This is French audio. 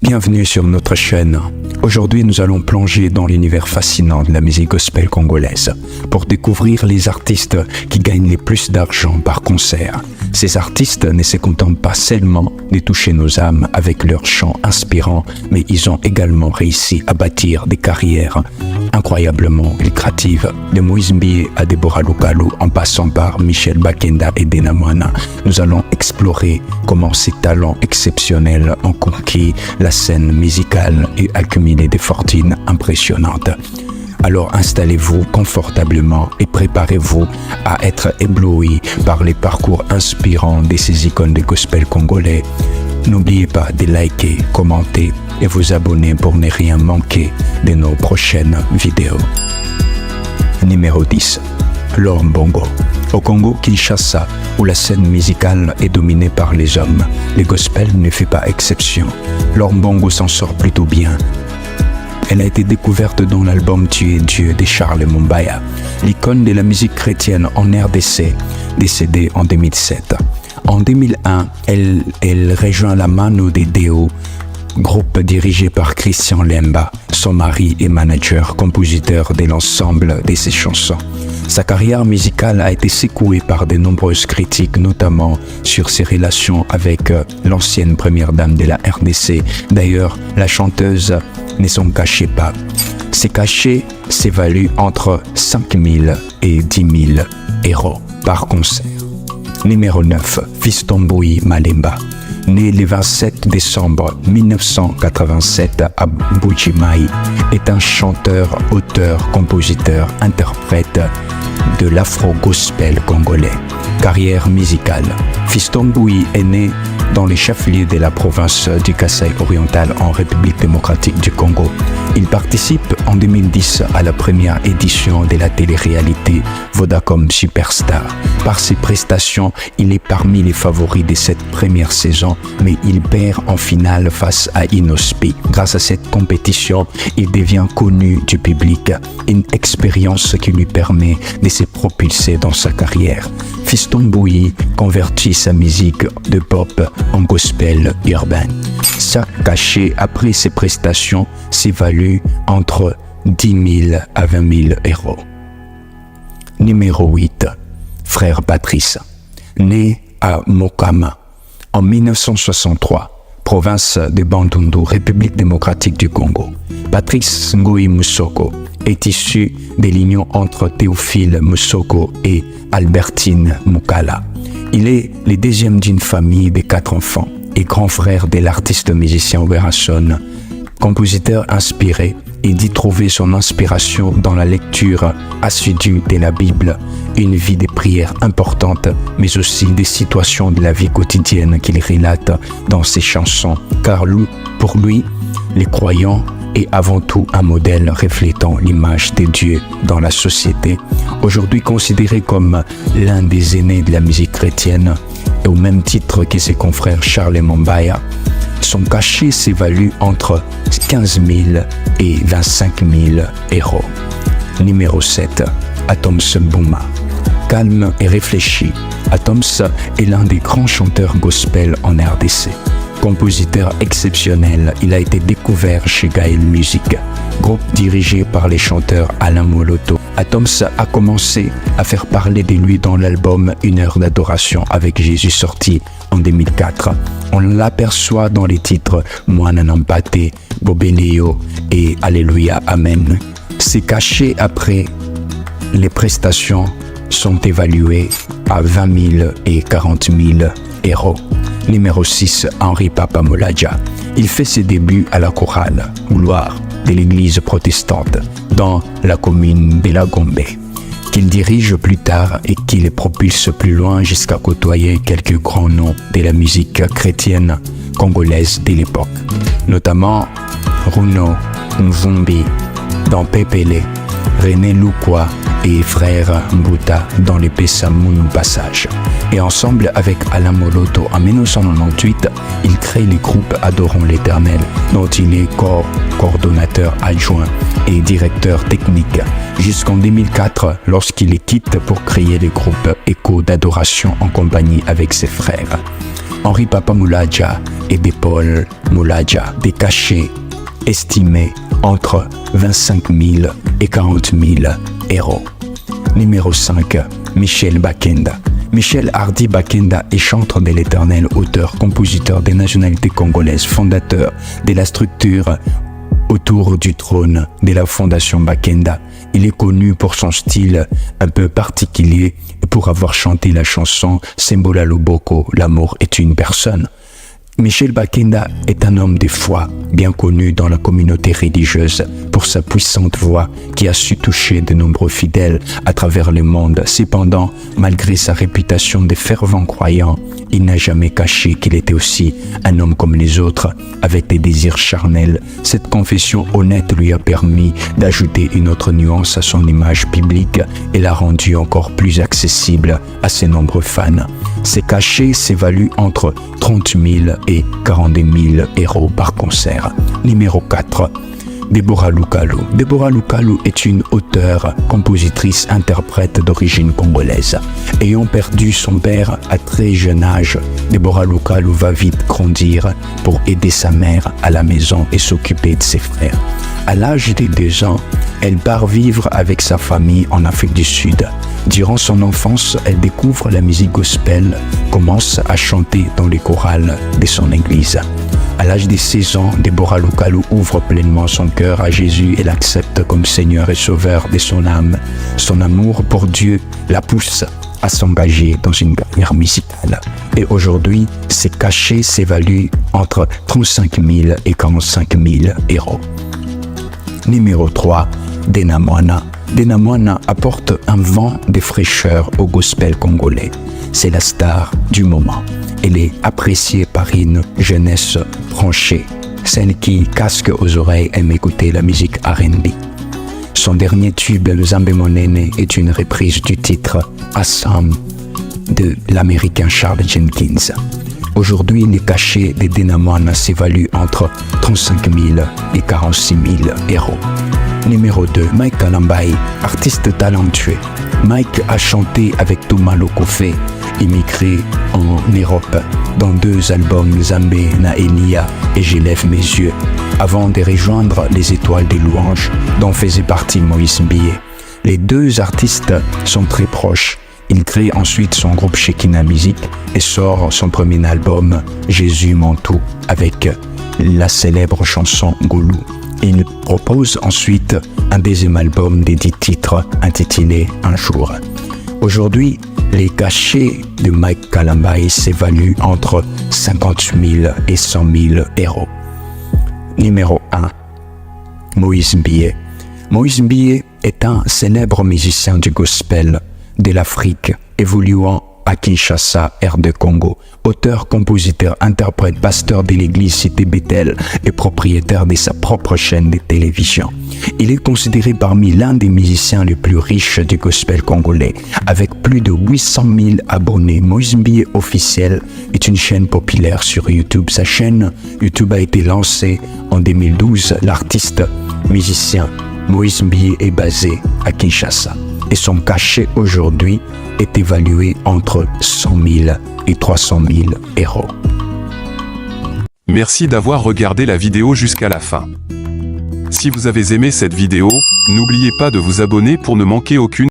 Bienvenue sur notre chaîne. Aujourd'hui, nous allons plonger dans l'univers fascinant de la musique gospel congolaise pour découvrir les artistes qui gagnent le plus d'argent par concert. Ces artistes ne se contentent pas seulement de toucher nos âmes avec leurs chants inspirants, mais ils ont également réussi à bâtir des carrières incroyablement lucratives. De Moïse Mbié à Deborah Lukalu, en passant par Michel Bakenda et Dena Moana, nous allons explorer comment ces talents exceptionnels ont conquis la scène musicale et accumulé des fortunes impressionnantes. Alors installez-vous confortablement et préparez-vous à être ébloui par les parcours inspirants de ces icônes de gospel congolais. N'oubliez pas de liker, commenter et vous abonner pour ne rien manquer de nos prochaines vidéos. Numéro 10. Laure Mbongo. Au Congo-Kinshasa, où la scène musicale est dominée par les hommes, le gospel ne fait pas exception. Laure Mbongo s'en sort plutôt bien. Elle a été découverte dans l'album Tu es Dieu de Charles Mumbaya, l'icône de la musique chrétienne en RDC, décédée en 2007. En 2001, elle rejoint la Mano de Deo, groupe dirigé par Christian Lemba, son mari et manager, compositeur de l'ensemble de ses chansons. Sa carrière musicale a été secouée par de nombreuses critiques, notamment sur ses relations avec l'ancienne première dame de la RDC. D'ailleurs, la chanteuse ne s'en cachait pas. Ces cachets s'évaluent entre 5 000 et 10 000 euros par concert. Numéro 9. Fiston Mbuyi Malemba. Né le 27 décembre 1987 à Mbuji-Mayi, est un chanteur, auteur, compositeur, interprète de l'afro-gospel congolais. Carrière musicale. Fiston Mbuyi est né dans les chefs-lieux de la province du Kasaï oriental en République démocratique du Congo. Il participe en 2010 à la première édition de la télé-réalité Vodacom Superstar. Par ses prestations, il est parmi les favoris de cette première saison, mais il perd en finale face à Inospi. Grâce à cette compétition, il devient connu du public, une expérience qui lui permet de se propulser dans sa carrière. Fiston Mbuyi convertit sa musique de pop en gospel urbain. Sa cachet après ses prestations s'évalue entre 10 000 à 20 000 euros. Numéro 8. Frère Patrice. Né à Mokama en 1963, province de Bandundu, République démocratique du Congo. Patrice Ngoi Musoko est issu de l'union entre Théophile Musoko et Albertine Mukala. Il est le deuxième d'une famille de 4 enfants et grand frère de l'artiste musicien Oberson. Compositeur inspiré, il dit trouver son inspiration dans la lecture assidue de la Bible, une vie de prière importante, mais aussi des situations de la vie quotidienne qu'il relate dans ses chansons. Car pour lui, les croyants est avant tout un modèle reflétant l'image de Dieu dans la société. Aujourd'hui considéré comme l'un des aînés de la musique chrétienne, et au même titre que ses confrères Charles Mumbaya, son cachet s'évalue entre 15 000 et 25 000 euros. Numéro 7. Atoms Bouma. Calme et réfléchi, Atoms est l'un des grands chanteurs gospel en RDC. Compositeur exceptionnel, il a été découvert chez Gaël Music, groupe dirigé par les chanteurs Alain Moloto. Atoms a commencé à faire parler de lui dans l'album Une heure d'adoration avec Jésus sorti en 2004. On l'aperçoit dans les titres Moana Nampate, Bobeleo et Alléluia Amen. Ses cachets après les prestations sont évalués à 20 000 et 40 000 euros. Numéro 6. Henri Papa Molaja. Il fait ses débuts à la chorale Gloire de l'église protestante dans la commune de la Gombe, qu'il dirige plus tard et qui le propulse plus loin jusqu'à côtoyer quelques grands noms de la musique chrétienne congolaise de l'époque, notamment Runo Mvumbi dans Pepele, René Lukwa et frère Mbuta dans les Pesamoun Passage. Et ensemble avec Alain Moloto en 1998, il crée le groupe Adorons l'Éternel, dont il est coordonnateur adjoint et directeur technique, jusqu'en 2004 lorsqu'il les quitte pour créer le groupe Écho d'adoration en compagnie avec ses frères. Henri Papa Moulaja et de Paul Moulaja, des cachets estimés entre 25 000 et 40 000 euros. Numéro 5. Michel Bakenda. Michel Hardy Bakenda est chanteur de l'Éternel, auteur, compositeur des nationalités congolaises, fondateur de la structure autour du trône de la fondation Bakenda. Il est connu pour son style un peu particulier et pour avoir chanté la chanson Sembola Loboko, l'amour est une personne. Michel Bakenda est un homme de foi, bien connu dans la communauté religieuse pour sa puissante voix qui a su toucher de nombreux fidèles à travers le monde. Cependant, malgré sa réputation de fervent croyant, il n'a jamais caché qu'il était aussi un homme comme les autres, avec des désirs charnels. Cette confession honnête lui a permis d'ajouter une autre nuance à son image publique et l'a rendu encore plus accessible à ses nombreux fans. Ses cachets s'évaluent entre 30 000 et 42 000 euros par concert. Numéro 4. Deborah Lukalu. Deborah Lukalu est une auteure, compositrice, interprète d'origine congolaise. Ayant perdu son père à très jeune âge, Deborah Lukalu va vite grandir pour aider sa mère à la maison et s'occuper de ses frères. À l'âge de 2 ans, elle part vivre avec sa famille en Afrique du Sud. Durant son enfance, elle découvre la musique gospel, commence à chanter dans les chorales de son église. À l'âge de 16 ans, Deborah Lukalu ouvre pleinement son cœur à Jésus et l'accepte comme Seigneur et Sauveur de son âme. Son amour pour Dieu la pousse à s'engager dans une carrière musicale. Et aujourd'hui, ses cachets s'évaluent entre 35 000 et 45 000 euros. Numéro 3. Dena Moana. Dena Moana apporte un vent de fraîcheur au gospel congolais. C'est la star du moment. Elle est appréciée par une jeunesse branchée, celle qui, casque aux oreilles, aime écouter la musique R&B. Son dernier tube, Nzambe Monene, est une reprise du titre Assam de l'américain Charles Jenkins. Aujourd'hui, les cachets de Dena Moana s'évaluent entre 35 000 et 46 000 euros. Numéro 2. Mike Kalambai, artiste talentueux. Mike a chanté avec Thomas Lokofé, immigré en Europe, dans 2 albums Nzambe na Elia et Je lève mes yeux, avant de rejoindre les Étoiles des Louanges, dont faisait partie Moïse Mbié. Les 2 artistes sont très proches. Il crée ensuite son groupe Shekinah Music et sort son premier album Jésus mon tout avec la célèbre chanson Goulou. Il propose ensuite un deuxième album de 10 titres intitulé Un jour. Aujourd'hui, les cachets de Mike Kalambai s'évaluent entre 50 000 et 100 000 euros. Numéro 1. Moïse Mbié. Moïse Mbié est un célèbre musicien du gospel de l'Afrique, évoluant à Kinshasa, R2 Congo, auteur, compositeur, interprète, pasteur de l'église Cité Bethel et propriétaire de sa propre chaîne de télévision. Il est considéré parmi l'un des musiciens les plus riches du gospel congolais, avec plus de 800 000 abonnés. Moïse Mbié officiel est une chaîne populaire sur YouTube. Sa chaîne YouTube a été lancée en 2012. L'artiste musicien Moïse Mbié est basé à Kinshasa et son cachet aujourd'hui est évalué entre 100 000 et 300 000 euros. Merci d'avoir regardé la vidéo jusqu'à la fin. Si vous avez aimé cette vidéo, n'oubliez pas de vous abonner pour ne manquer aucune